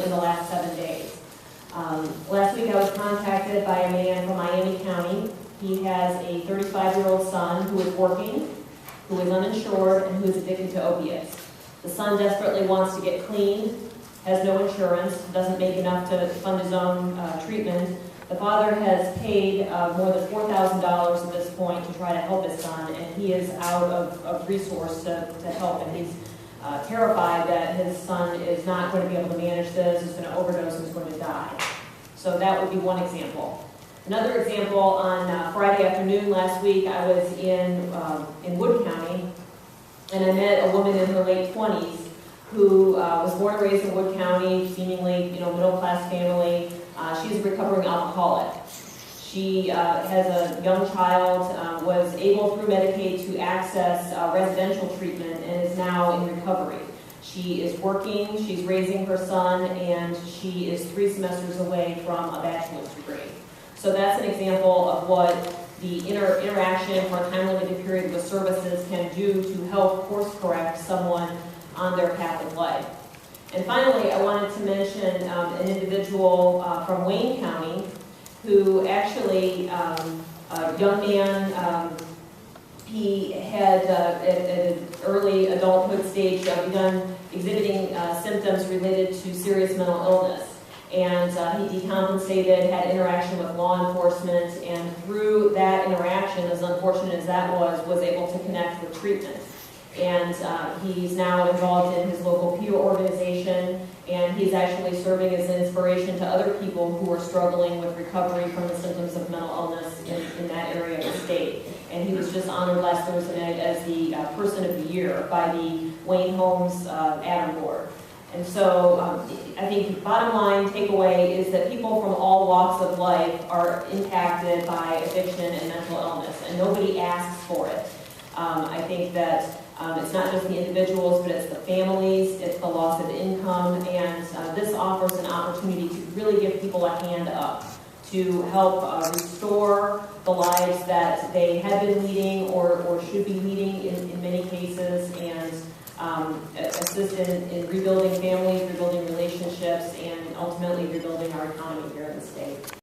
in the last 7 days. Last week I was contacted by a man from Miami County. He has a 35-year-old son who is working, who is uninsured, and who is addicted to opiates. The son desperately wants to get clean, has no insurance, doesn't make enough to fund his own treatment. The father has paid more than $4,000 at this point to try to help his son, and he is out of resource to help, and he's terrified that his son is not going to be able to manage this, is going to overdose, and is going to die. So that would be one example. Another example, on Friday afternoon last week, I was in Wood County, and I met a woman in her late 20s who was born and raised in Wood County, seemingly middle-class family. She's a recovering alcoholic. She has a young child, was able through Medicaid to access residential treatment, and is now in recovery. She is working, she's raising her son, and she is 3 semesters away from a bachelor's degree. So that's an example of what the interaction for a time-limited period with services can do to help course-correct someone on their path of life. And finally, I wanted to mention an individual from Wayne County who actually, a young man, he had at an early adulthood stage begun exhibiting symptoms related to serious mental illness. And he decompensated, had interaction with law enforcement, and through that interaction, as unfortunate as that was able to connect with treatment. And he's now involved in his local peer organization, and he's actually serving as an inspiration to other people who are struggling with recovery from the symptoms of mental illness in that area of the state. And he was just honored last Thursday night as the Person of the Year by the Wayne Homes Adam Board. And so I think the bottom line takeaway is that people from all walks of life are impacted by addiction and mental illness, and nobody asks for it. I think that it's not just the individuals, but it's the families, it's the loss of income, and this offers an opportunity to really give people a hand up to help restore the lives that they have been leading or should be leading in many cases, and assist in rebuilding families, rebuilding relationships, and ultimately rebuilding our economy here in the state.